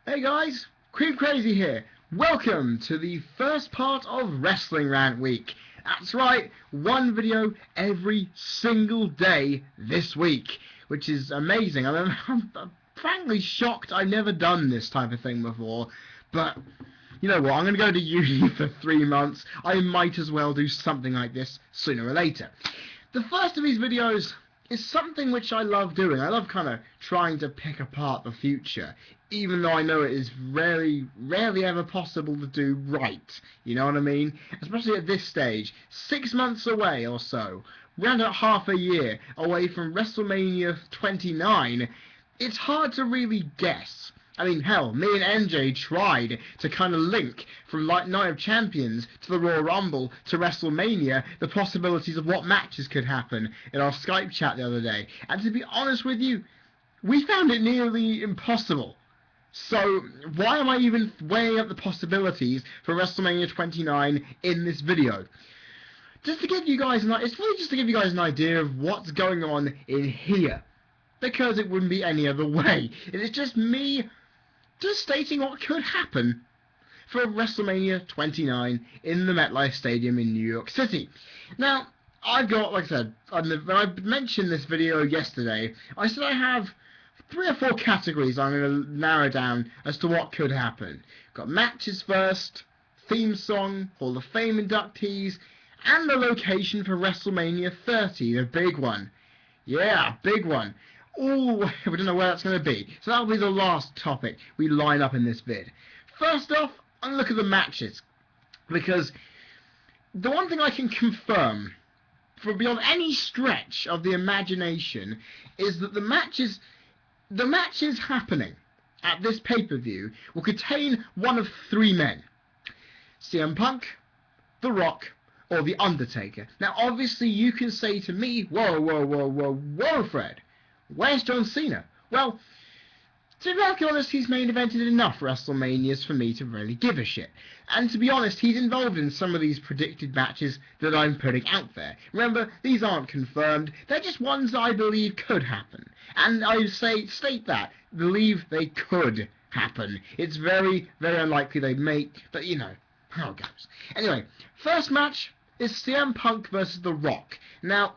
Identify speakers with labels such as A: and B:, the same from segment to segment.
A: Hey guys, CreamCrazy here. Welcome to the first part of Wrestling Rant Week. That's right, one video every single day this week, which is amazing. I'm frankly shocked I've never done this type of thing before, but you know what, I'm going to go to uni for 3 months. I might as well do something like this sooner or later. The first of these videos is something which I love doing. I love kind of trying to pick apart the future, even though I know it is rarely ever possible to do right. You know what I mean? Especially at this stage, 6 months away or so, round about half a year away from Wrestlemania XXIX, it's hard to really guess. I mean, hell, me and NJ tried to kind of link from Night of Champions to the Royal Rumble to WrestleMania the possibilities of what matches could happen in our Skype chat the other day. And to be honest with you, we found it nearly impossible. So why am I even weighing up the possibilities for WrestleMania XXIX in this video? Just to give you guys it's really just to give you guys an idea of what's going on in here, because it wouldn't be any other way. It is just me just stating what could happen for WrestleMania XXIX in the MetLife Stadium in New York City. Now, I've got, like I said, when I mentioned this video yesterday, I said I have 3 or 4 categories I'm going to narrow down as to what could happen. Got matches first, theme song, Hall of Fame inductees, and the location for WrestleMania 30, the big one. Yeah, big one. All the way, we don't know where that's going to be. So that'll be the last topic we line up in this vid. First off, I'm going to look at the matches, because the one thing I can confirm from beyond any stretch of the imagination is that the matches happening at this pay-per-view will contain one of 3 men: CM Punk, The Rock, or The Undertaker. Now, obviously, you can say to me, whoa, Fred, where's John Cena? Well, to be honest, he's main evented enough WrestleManias for me to really give a shit. And to be honest, he's involved in some of these predicted matches that I'm putting out there. Remember, these aren't confirmed. They're just ones that I believe could happen. And I state that. Believe they could happen. It's very, very unlikely they may, but you know how it goes. Anyway, first match is CM Punk versus The Rock. Now,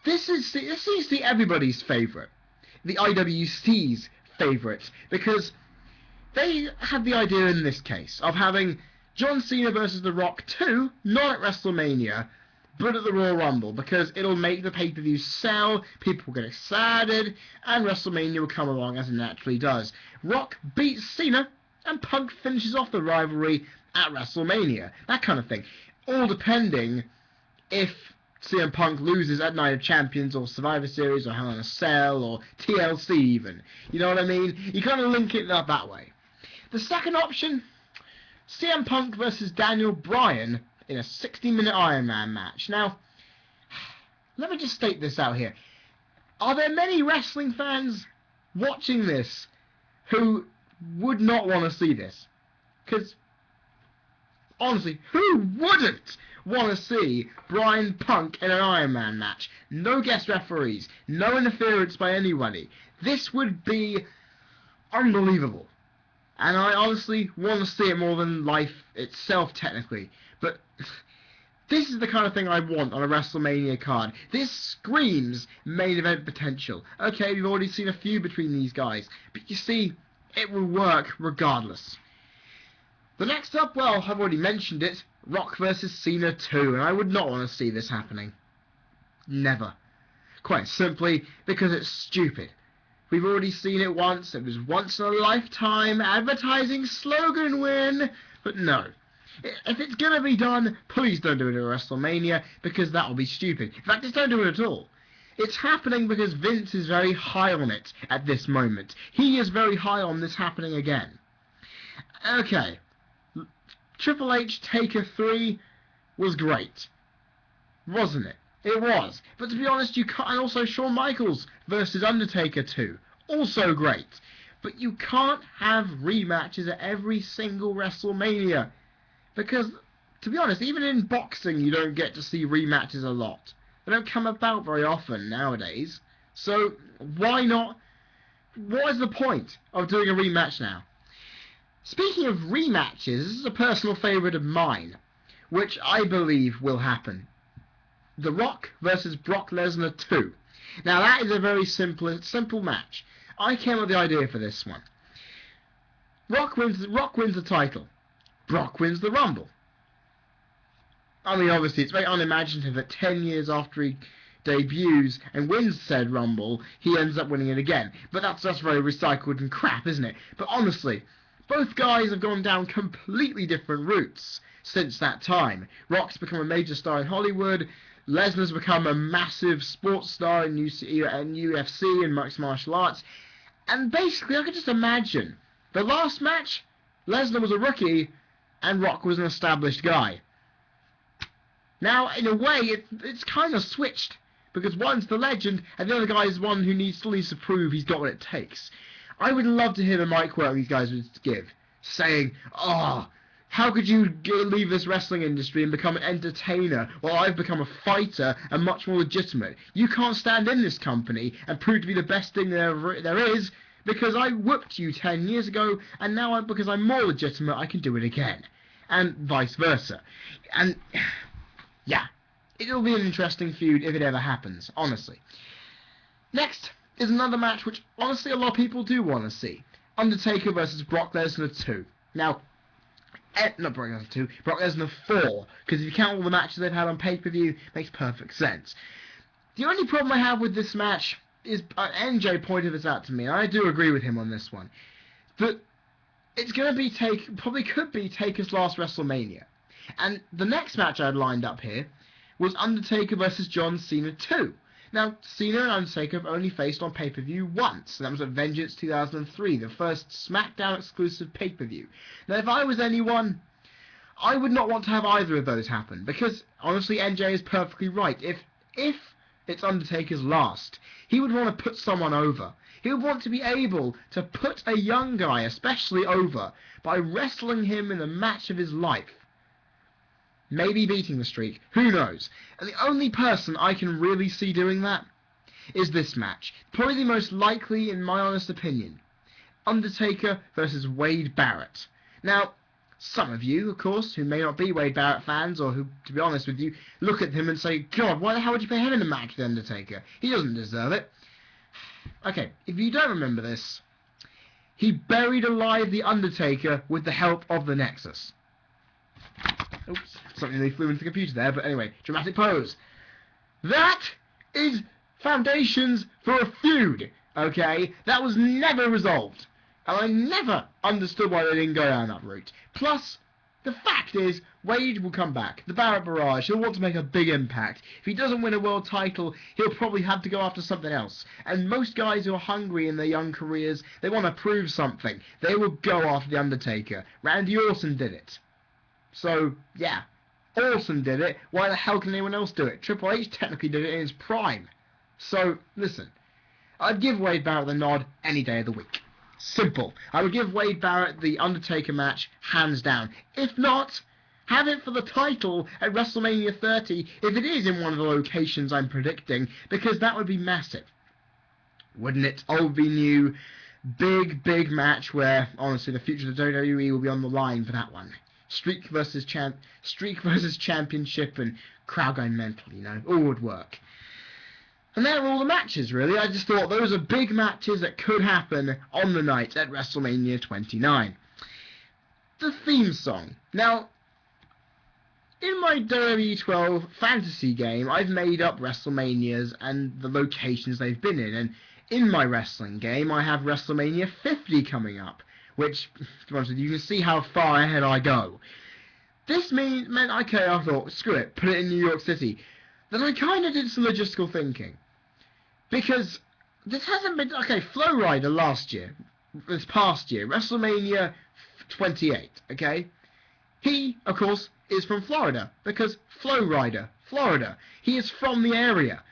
A: this seems to be everybody's favourite. The IWC's favourite, because they had the idea in this case of having John Cena versus The Rock 2, not at WrestleMania, but at the Royal Rumble, because it'll make the pay-per-view sell, people will get excited, and WrestleMania will come along as it naturally does. Rock beats Cena, and Punk finishes off the rivalry at WrestleMania. That kind of thing. All depending if CM Punk loses at Night of Champions or Survivor Series or Hell in a Cell or TLC even. You know what I mean? You kind of link it up that way. The second option, CM Punk versus Daniel Bryan in a 60-minute Iron Man match. Now, let me just state this out here. Are there many wrestling fans watching this who would not want to see this? Because honestly, who wouldn't want to see Bryan Punk in an Iron Man match? No guest referees, no interference by anybody. This would be unbelievable. And I honestly want to see it more than life itself, technically. But this is the kind of thing I want on a WrestleMania card. This screams main event potential. Okay, we've already seen a few between these guys, but you see, it will work regardless. The next up, well, I've already mentioned it, Rock vs. Cena 2, and I would not want to see this happening. Never. Quite simply because it's stupid. We've already seen it once. It was once in a lifetime advertising slogan win, but no. If it's going to be done, please don't do it at WrestleMania, because that will be stupid. In fact, just don't do it at all. It's happening because Vince is very high on it at this moment. He is very high on this happening again. Okay. Triple H Taker 3 was great, wasn't it? It was. But to be honest, you can't. And also Shawn Michaels versus Undertaker 2, also great. But you can't have rematches at every single WrestleMania, because, to be honest, even in boxing you don't get to see rematches a lot. They don't come about very often nowadays. So why not? What is the point of doing a rematch now? Speaking of rematches, this is a personal favourite of mine, which I believe will happen. The Rock versus Brock Lesnar 2. Now that is a very simple match. I came up with the idea for this one. Rock wins the title. Brock wins the Rumble. I mean, obviously, it's very unimaginative that 10 years after he debuts and wins said Rumble, he ends up winning it again. But that's just very recycled and crap, isn't it? But honestly, both guys have gone down completely different routes since that time. Rock's become a major star in Hollywood. Lesnar's become a massive sports star in UFC and mixed martial arts. And basically, I could just imagine the last match, Lesnar was a rookie and Rock was an established guy. Now, in a way, it's kind of switched, because one's the legend and the other guy is one who still needs to prove he's got what it takes. I would love to hear the mic work these guys would give, saying, "Oh, how could you leave this wrestling industry and become an entertainer while I've become a fighter and much more legitimate? You can't stand in this company and prove to be the best thing there is, because I whooped you 10 years ago, and now because I'm more legitimate, I can do it again." And vice versa. And yeah, it'll be an interesting feud if it ever happens, honestly. Next is another match which, honestly, a lot of people do want to see. Undertaker versus Brock Lesnar 2. Now, not Brock Lesnar 2, Brock Lesnar 4, because if you count all the matches they've had on pay-per-view, it makes perfect sense. The only problem I have with this match is, NJ pointed this out to me, and I do agree with him on this one, that it's going to be probably could be Taker's last WrestleMania. And the next match I had lined up here was Undertaker versus John Cena 2. Now, Cena and Undertaker have only faced on pay-per-view once, and that was at Vengeance 2003, the first SmackDown exclusive pay-per-view. Now, if I was anyone, I would not want to have either of those happen, because, honestly, NJ is perfectly right. If it's Undertaker's last, he would want to put someone over. He would want to be able to put a young guy, especially, over by wrestling him in the match of his life. Maybe beating the streak, who knows? And the only person I can really see doing that is this match. Probably the most likely, in my honest opinion. Undertaker versus Wade Barrett. Now, some of you, of course, who may not be Wade Barrett fans, or who, to be honest with you, look at him and say, "God, why the hell would you put him in a match with Undertaker? He doesn't deserve it." Okay, if you don't remember this, he buried alive the Undertaker with the help of the Nexus. Oops, something really flew into the computer there, but anyway, dramatic pose. That is foundations for a feud, okay? That was never resolved, and I never understood why they didn't go down that route. Plus, the fact is, Wade will come back. The Barrett Barrage, he'll want to make a big impact. If he doesn't win a world title, he'll probably have to go after something else. And most guys who are hungry in their young careers, they want to prove something. They will go after The Undertaker. Randy Orton did it. So, yeah, Orton did it. Why the hell can anyone else do it? Triple H technically did it in his prime. So, listen, I'd give Wade Barrett the nod any day of the week. Simple. I would give Wade Barrett the Undertaker match, hands down. If not, have it for the title at WrestleMania 30, if it is in one of the locations I'm predicting, because that would be massive. Wouldn't it? Old v new, big match where, honestly, the future of the WWE will be on the line for that one. Streak versus championship and crowd going mental, you know, all would work. And there are all the matches, really. I just thought those are big matches that could happen on the night at WrestleMania 29. The theme song. Now, in my WWE 12 fantasy game, I've made up WrestleManias and the locations they've been in, and in my wrestling game, I have WrestleMania 50 coming up, which, to be honest with you, can see how far ahead I go. This meant, okay, I thought, screw it, put it in New York City. Then I kind of did some logistical thinking. Because this hasn't been, okay, Flow Rider this past year, WrestleMania 28, okay? He, of course, is from Florida, because Flow Rider, Florida. He is from the area.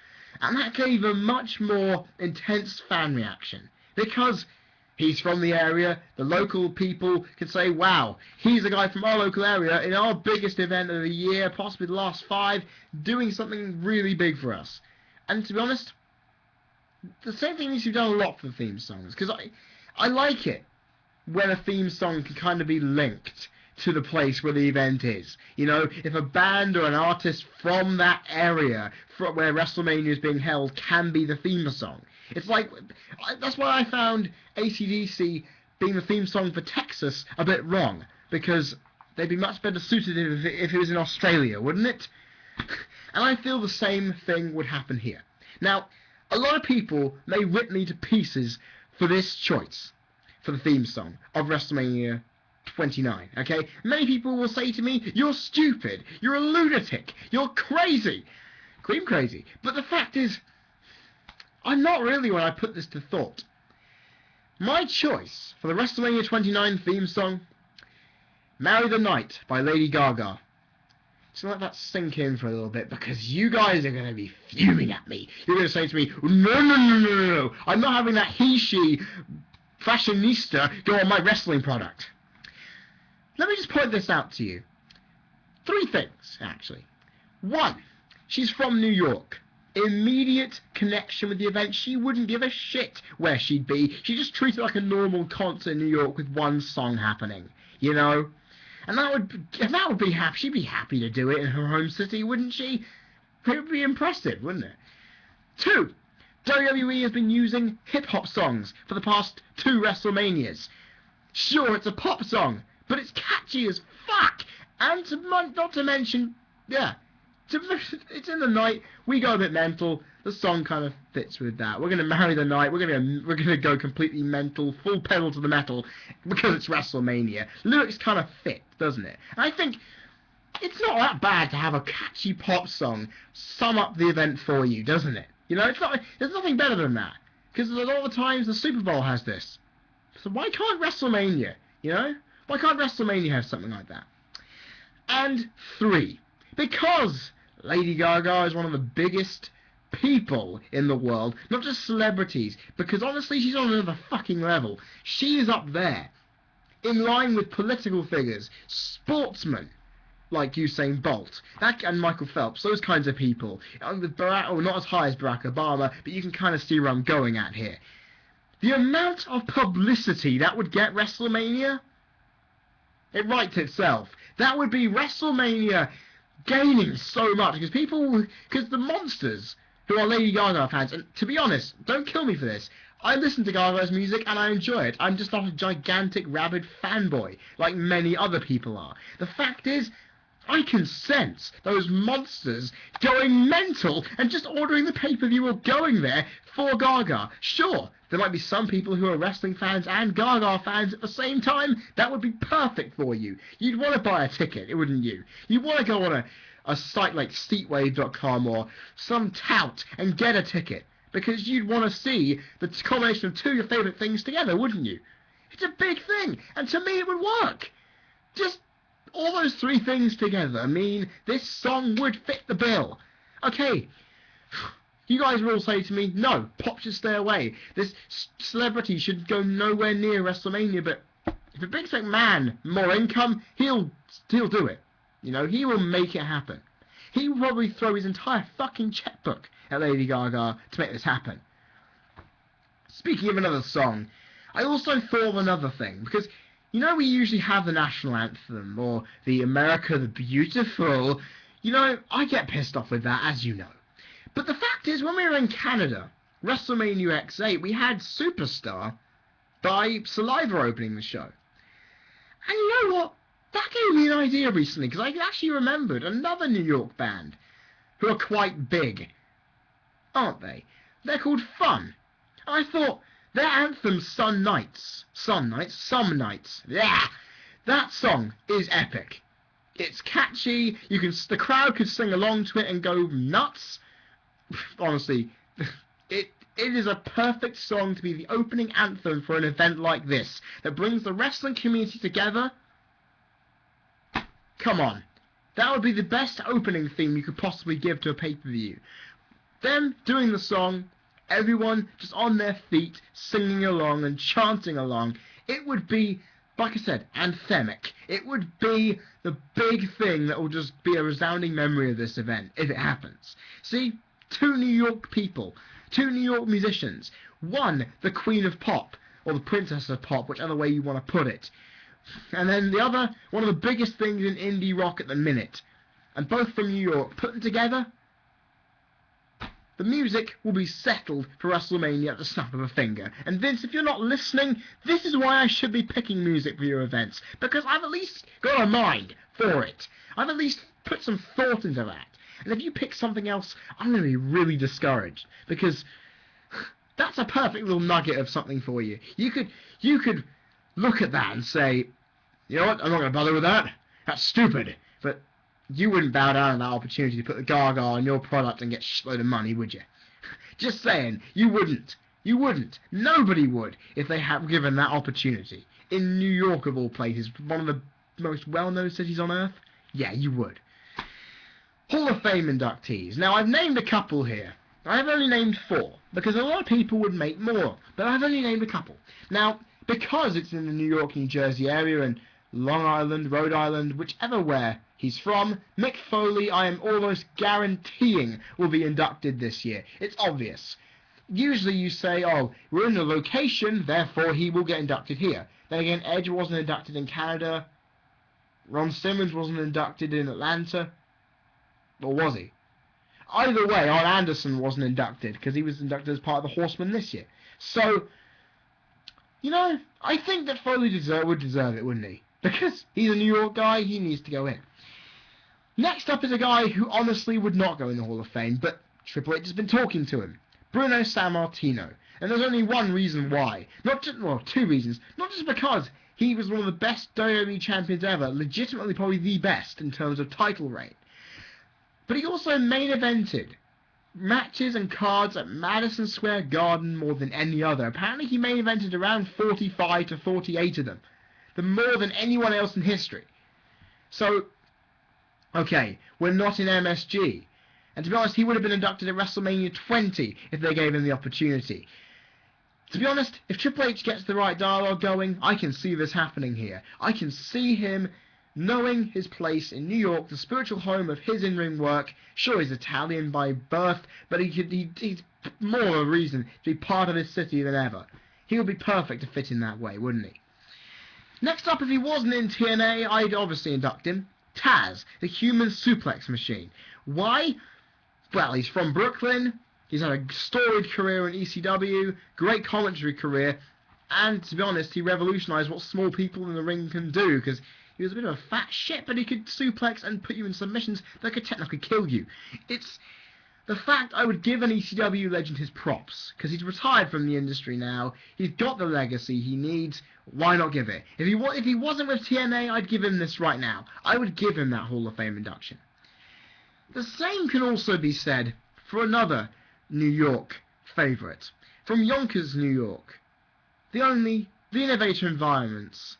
A: And that gave a much more intense fan reaction, because he's from the area, the local people can say, wow, he's a guy from our local area in our biggest event of the year, possibly the last 5, doing something really big for us. And to be honest, the same thing needs to be done a lot for the theme songs, because I like it when a theme song can kind of be linked to the place where the event is. You know, if a band or an artist from that area from where WrestleMania is being held can be the theme song. It's like, that's why I found AC/DC being the theme song for Texas a bit wrong, because they'd be much better suited if it was in Australia, wouldn't it? And I feel the same thing would happen here. Now, a lot of people may rip me to pieces for this choice for the theme song of WrestleMania XXIX, okay? Many people will say to me, you're stupid, you're a lunatic, you're crazy, cream crazy. But the fact is, I'm not really when I put this to thought. My choice for the WrestleMania XXIX theme song, Marry the Night by Lady Gaga. Just let that sink in for a little bit, because you guys are going to be fuming at me. You're going to say to me, no, I'm not having that he-she fashionista go on my wrestling product. Let me just point this out to you. 3 things, actually. 1, she's from New York. Immediate connection with the event. She wouldn't give a shit where she'd be. She'd just treat it like a normal concert in New York with one song happening, you know? And that would be happy. She'd be happy to do it in her home city, wouldn't she? It would be impressive, wouldn't it? 2, WWE has been using hip-hop songs for the past 2 WrestleManias. Sure, it's a pop song, but it's catchy as fuck. And not to mention, yeah, it's in the night. We go a bit mental. The song kind of fits with that. We're gonna marry the night. We're gonna go completely mental, full pedal to the metal, because it's WrestleMania. Lyrics kind of fit, doesn't it? And I think it's not that bad to have a catchy pop song sum up the event for you, doesn't it? You know, there's nothing better than that. Because a lot of the times the Super Bowl has this. So why can't WrestleMania? You know? Why can't WrestleMania have something like that? And 3, because Lady Gaga is one of the biggest people in the world, not just celebrities, because honestly she's on another fucking level. She is up there, in line with political figures, sportsmen like Usain Bolt, and Michael Phelps, those kinds of people. With not as high as Barack Obama, but you can kind of see where I'm going at here. The amount of publicity that would get WrestleMania, it writes itself. That would be WrestleMania gaining so much, because the monsters who are Lady Gaga fans, and to be honest, don't kill me for this, I listen to Gaga's music and I enjoy it. I'm just not a gigantic rabid fanboy like many other people are. The fact is, I can sense those monsters going mental and just ordering the pay-per-view or going there for Gaga. Sure, there might be some people who are wrestling fans and Gaga fans at the same time. That would be perfect for you. You'd want to buy a ticket, wouldn't you? You'd want to go on a site like seatwave.com or some tout and get a ticket, because you'd want to see the combination of 2 of your favourite things together, wouldn't you? It's a big thing, and to me it would work. Just all those 3 things together mean this song would fit the bill. Okay, you guys will all say to me, no, pop should stay away. This celebrity should go nowhere near WrestleMania, but if it brings McMahon more income, he'll do it. You know, he will make it happen. He will probably throw his entire fucking checkbook at Lady Gaga to make this happen. Speaking of another song, I also thought of another thing, because you know we usually have the national anthem, or the America the Beautiful. You know, I get pissed off with that, as you know. But the fact is, when we were in Canada, WrestleMania XXX, we had Superstar by Saliva opening the show. And you know what? That gave me an idea recently, because I actually remembered another New York band who are quite big, aren't they? They're called Fun. And I thought, their anthem, Some Nights. Yeah, that song is epic. It's catchy. The crowd could sing along to it and go nuts. Honestly, it is a perfect song to be the opening anthem for an event like this that brings the wrestling community together. Come on, that would be the best opening theme you could possibly give to a pay-per-view. Them doing the song, everyone just on their feet, singing along and chanting along. It would be, like I said, anthemic. It would be the big thing that will just be a resounding memory of this event, if it happens. See, 2 New York people, 2 New York musicians, one the Queen of Pop, or the Princess of Pop, whichever way you want to put it. And then the other, one of the biggest things in indie rock at the minute, and both from New York, put them together, the music will be settled for WrestleMania at the snap of a finger. And Vince, if you're not listening, this is why I should be picking music for your events, because I've at least got a mind for it. I've at least put some thought into that. And if you pick something else, I'm going to be really discouraged, because that's a perfect little nugget of something for you. You could look at that and say, you know what, I'm not going to bother with that. That's stupid. But you wouldn't bow down on that opportunity to put the Gaga on your product and get a shitload of money, would you? Just saying, you wouldn't. You wouldn't. Nobody would if they had given that opportunity. In New York, of all places, one of the most well-known cities on earth, yeah, you would. Hall of Fame inductees. Now, I've named a couple here. I've only named 4, because a lot of people would make more, but I've only named a couple. Now, because it's in the New York, New Jersey area, and Long Island, Rhode Island, whichever where he's from, Mick Foley, I am almost guaranteeing, will be inducted this year. It's obvious. Usually you say, oh, we're in the location, therefore he will get inducted here. Then again, Edge wasn't inducted in Canada. Ron Simmons wasn't inducted in Atlanta. Or was he? Either way, Arn Anderson wasn't inducted, because he was inducted as part of the Horsemen this year. So, you know, I think that Foley would deserve it, wouldn't he? Because he's a New York guy, he needs to go in. Next up is a guy who honestly would not go in the Hall of Fame, but Triple H has been talking to him. Bruno Sammartino. And there's only one reason why. Well, 2 reasons. Not just because he was one of the best WWE champions ever, legitimately probably the best in terms of title reign, but he also main evented matches and cards at Madison Square Garden more than any other. Apparently he main evented around 45 to 48 of them. The more than anyone else in history. So, okay, we're not in MSG. And to be honest, he would have been inducted at WrestleMania 20 if they gave him the opportunity. To be honest, if Triple H gets the right dialogue going, I can see this happening here. I can see him knowing his place in New York, the spiritual home of his in-ring work. Sure, he's Italian by birth, but he's more of a reason to be part of this city than ever. He would be perfect to fit in that way, wouldn't he? Next up, if he wasn't in TNA, I'd obviously induct him. Taz, the human suplex machine. Why? Well, he's from Brooklyn. He's had a storied career in ECW, great commentary career, and to be honest, he revolutionized what small people in the ring can do, because he was a bit of a fat shit, but he could suplex and put you in submissions that could technically kill you. It's the fact I would give an ECW legend his props, because he's retired from the industry now. He's got the legacy he needs. Why not give it? If he wasn't with TNA, I'd give him this right now. I would give him that Hall of Fame induction. The same can also be said for another New York favourite. From Yonkers, New York. The Innovator Environments,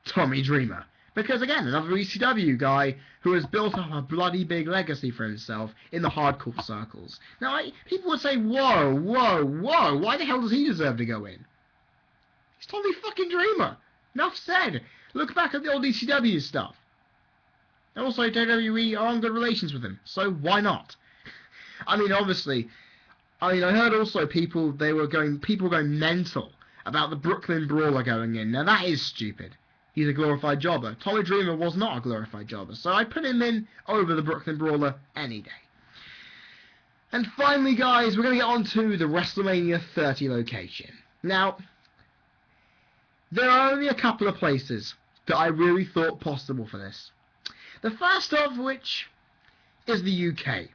A: Tommy Dreamer. Because again, another ECW guy who has built up a bloody big legacy for himself in the hardcore circles. Now, people would say, whoa, why the hell does he deserve to go in? He's Tommy fucking Dreamer. Enough said. Look back at the old ECW stuff. And also, WWE are on good relations with him, so why not? I mean, obviously, I heard also people were going mental about the Brooklyn Brawler going in. Now, that is stupid. He's a glorified jobber. Tommy Dreamer was not a glorified jobber, so I put him in over the Brooklyn Brawler any day. And finally, guys, we're going to get on to the WrestleMania 30 location. Now, there are only a couple of places that I really thought possible for this. The first of which is the UK,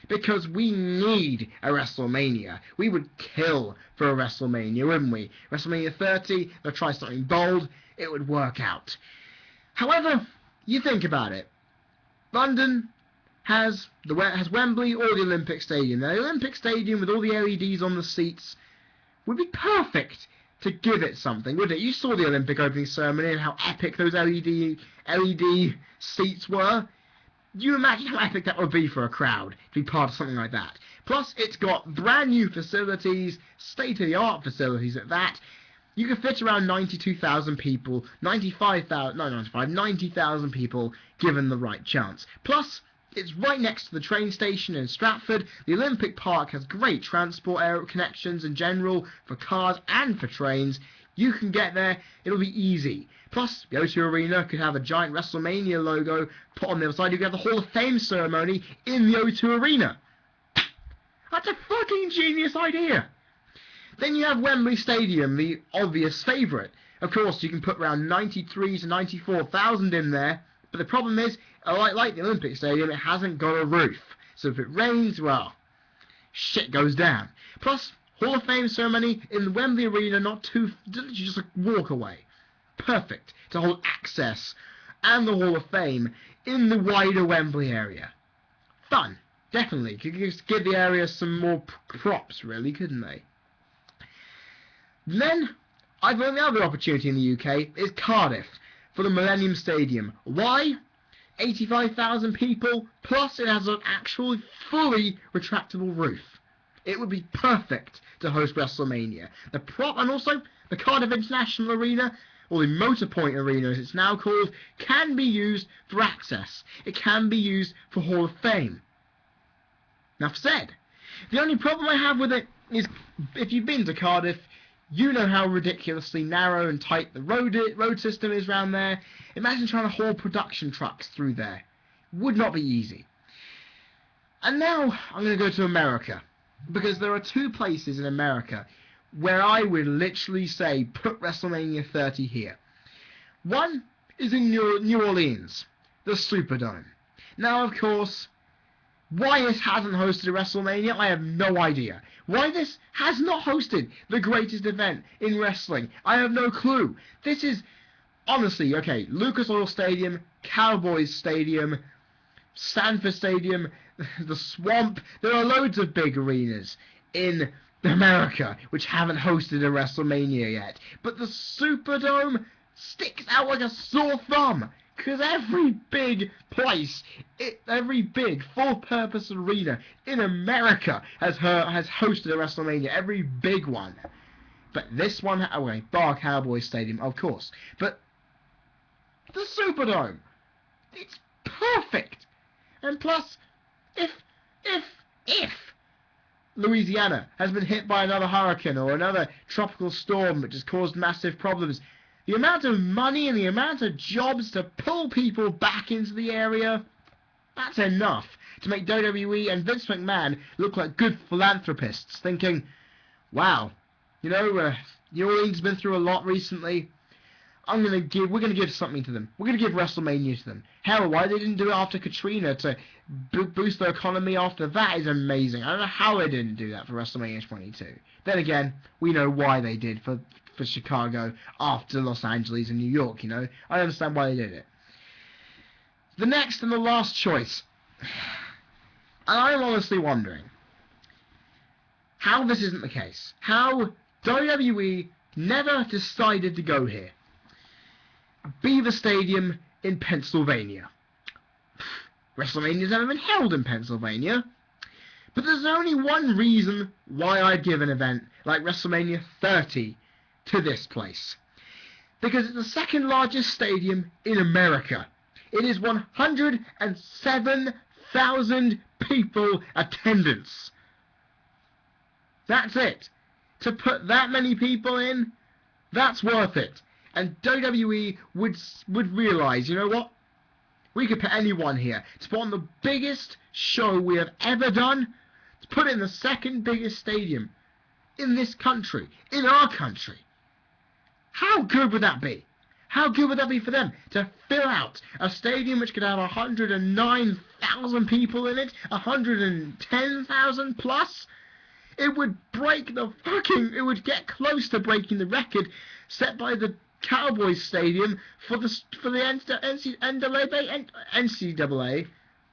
A: because we need a WrestleMania. We would kill for a WrestleMania, wouldn't we? WrestleMania 30, they'll try something bold, it would work out. However, you think about it. London has Wembley or the Olympic Stadium. Now, the Olympic Stadium with all the LEDs on the seats would be perfect to give it something, wouldn't it? You saw the Olympic opening ceremony and how epic those LED seats were. You imagine how epic that would be for a crowd to be part of something like that. Plus, it's got brand new facilities, state-of-the-art facilities at that. You could fit around 92,000 people, 90,000 people given the right chance. Plus, it's right next to the train station in Stratford. The Olympic Park has great transport connections in general for cars and for trains. You can get there, it'll be easy. Plus, the O2 Arena could have a giant Wrestlemania logo put on the other side. You could have the Hall of Fame ceremony in the O2 Arena. That's a fucking genius idea. Then you have Wembley Stadium, the obvious favourite. Of course, you can put around 93 to 94,000 in there, but the problem is, like the Olympic Stadium, it hasn't got a roof. So if it rains, well, shit goes down. Plus, Hall of Fame ceremony in the Wembley Arena, not too, just a walk away. Perfect to hold access and the Hall of Fame in the wider Wembley area. Fun, definitely. Could just give the area some more props, really, couldn't they? Then, I've got the other opportunity in the UK is Cardiff for the Millennium Stadium. Why? 85,000 people, plus it has an actual fully retractable roof. It would be perfect to host WrestleMania. And also, the Cardiff International Arena, or the Motorpoint Arena as it's now called, can be used for access. It can be used for Hall of Fame. Enough said. The only problem I have with it is, if you've been to Cardiff, you know how ridiculously narrow and tight the road system is round there. Imagine trying to haul production trucks through there. Would not be easy. And now I'm going to go to America, because there are two places in America where I would literally say put WrestleMania 30 here. One is in New Orleans, the Superdome. Now, of course, why this hasn't hosted a WrestleMania, I have no idea. Why this has not hosted the greatest event in wrestling, I have no clue. This is, honestly, okay, Lucas Oil Stadium, Cowboys Stadium, Stanford Stadium, the Swamp. There are loads of big arenas in America which haven't hosted a WrestleMania yet. But the Superdome sticks out like a sore thumb. Because every big place, every big full-purpose arena in America has hosted a WrestleMania. Every big one. But this one, okay, bar Cowboys Stadium, of course. But the Superdome, it's perfect. And plus, if Louisiana has been hit by another hurricane or another tropical storm which has caused massive problems, the amount of money and the amount of jobs to pull people back into the area, that's enough to make WWE and Vince McMahon look like good philanthropists, thinking, wow, you know, New Orleans has been through a lot recently. We're going to give something to them. We're going to give WrestleMania to them. Hell, why they didn't do it after Katrina to boost their economy after that is amazing. I don't know how they didn't do that for WrestleMania 22. Then again, we know why they did for Chicago after Los Angeles and New York, you know. I understand why they did it. The next and the last choice. And I'm honestly wondering how this isn't the case. How WWE never decided to go here. Beaver Stadium in Pennsylvania. WrestleMania's never been held in Pennsylvania. But there's only one reason why I'd give an event like WrestleMania 30 to this place. Because it's the second largest stadium in America. It is 107,000 people attendance. That's it. To put that many people in, that's worth it. And WWE would realise, you know what? We could put anyone here. To put on the biggest show we have ever done, to put it in the second biggest stadium in this country, in our country. How good would that be? How good would that be for them to fill out a stadium which could have 109,000 people in it, 110,000 plus? It would it would get close to breaking the record set by the Cowboys Stadium for the NCAA,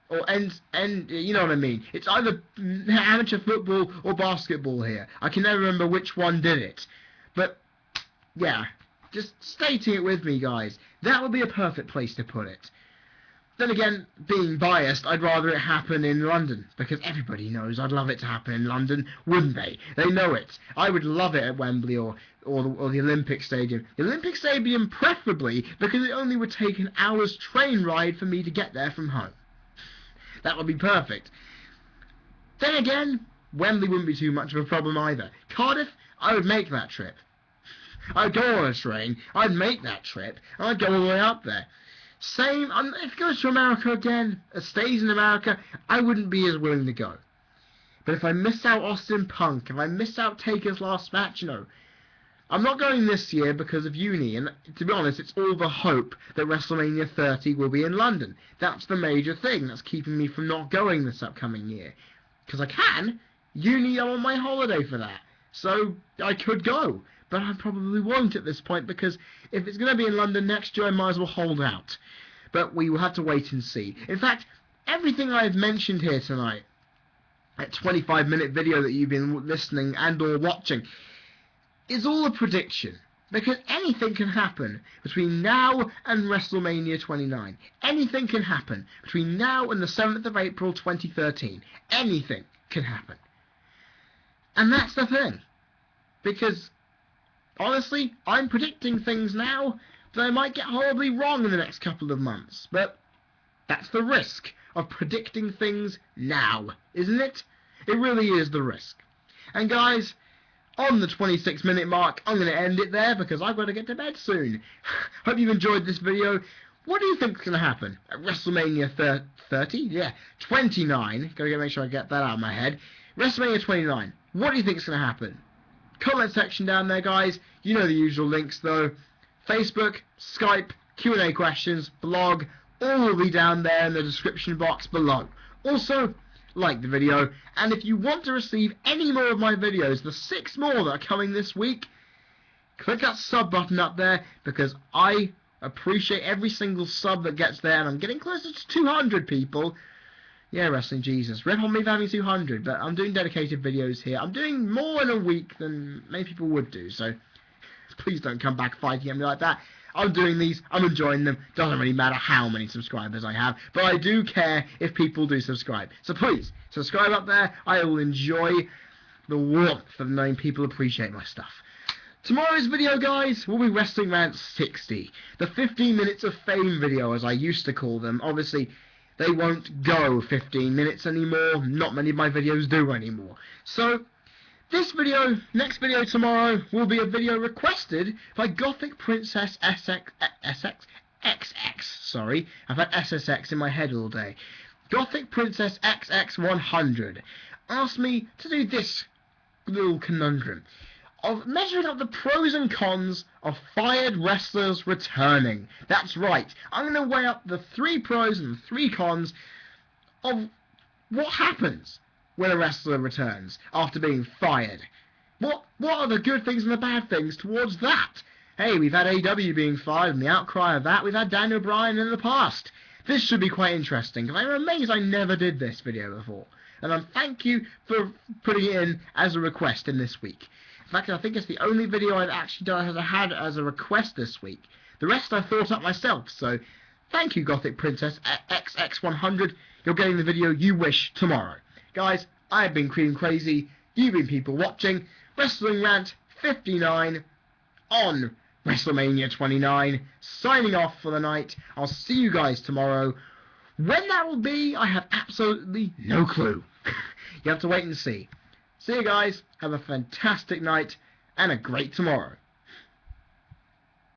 A: or you know what I mean. It's either amateur football or basketball here. I can never remember which one did it, but yeah, just stating it with me, guys. That would be a perfect place to put it. Then again, being biased, I'd rather it happen in London, because everybody knows I'd love it to happen in London, wouldn't they? They know it. I would love it at Wembley or the Olympic Stadium. The Olympic Stadium preferably, because it only would take an hour's train ride for me to get there from home. That would be perfect. Then again, Wembley wouldn't be too much of a problem either. Cardiff, I would make that trip. I'd go on a train, I'd make that trip, and I'd go all the way up there. Same, if it goes to America again, it stays in America, I wouldn't be as willing to go. But if I miss out Austin Punk, if I miss out Taker's last match, I'm not going this year because of uni, and to be honest, it's all the hope that WrestleMania 30 will be in London. That's the major thing that's keeping me from not going this upcoming year. Because I can. Uni, I'm on my holiday for that. So I could go, but I probably won't at this point, because if it's going to be in London next year, I might as well hold out. But we will have to wait and see. In fact, everything I've mentioned here tonight, that 25-minute video that you've been listening and or watching, is all a prediction, because anything can happen between now and WrestleMania 29. Anything can happen between now and the 7th of April 2013. Anything can happen. And that's the thing. Because, honestly, I'm predicting things now that I might get horribly wrong in the next couple of months. But that's the risk of predicting things now, isn't it? It really is the risk. And guys, on the 26-minute mark, I'm going to end it there because I've got to get to bed soon. Hope you've enjoyed this video. What do you think is going to happen at WrestleMania 30? Yeah, 29. Got to make sure I get that out of my head. WrestleMania 29. What do you think is going to happen? Comment section down there, guys. You know the usual links, though. Facebook, Skype, Q&A questions, blog, all will be down there in the description box below. Also, like the video, and if you want to receive any more of my videos, the 6 more that are coming this week, click that sub button up there, because I appreciate every single sub that gets there, and I'm getting closer to 200 people. Yeah, Wrestling Jesus, rip on me for having 200, but I'm doing dedicated videos here. I'm doing more in a week than many people would do, so please don't come back fighting at me like that. I'm doing these, I'm enjoying them, doesn't really matter how many subscribers I have, but I do care if people do subscribe. So please, subscribe up there. I will enjoy the warmth of knowing people appreciate my stuff. Tomorrow's video, guys, will be Wrestling Rant 60, the 15 minutes of fame video, as I used to call them. Obviously, they won't go 15 minutes anymore, not many of my videos do anymore. So, this video, next video tomorrow, will be a video requested by Gothic Princess XX. Sorry, I've had SSX in my head all day. Gothic Princess XX100 asked me to do this little conundrum of measuring up the pros and cons of fired wrestlers returning. That's right, I'm going to weigh up the 3 pros and 3 cons of what happens when a wrestler returns after being fired. What are the good things and the bad things towards that? Hey, we've had AEW being fired, and the outcry of that, we've had Daniel Bryan in the past. This should be quite interesting, because I'm amazed I never did this video before. And I thank you for putting it in as a request in this week. In fact, I think it's the only video I've actually had as a request this week. The rest I thought up myself, so thank you, Gothic Princess XX100. You're getting the video you wish tomorrow. Guys, I've been Cream Crazy, you've been people watching Wrestling Rant 59 on WrestleMania 29, signing off for the night. I'll see you guys tomorrow. When that will be, I have absolutely no clue. You have to wait and see. See you guys, have a fantastic night, and a great tomorrow.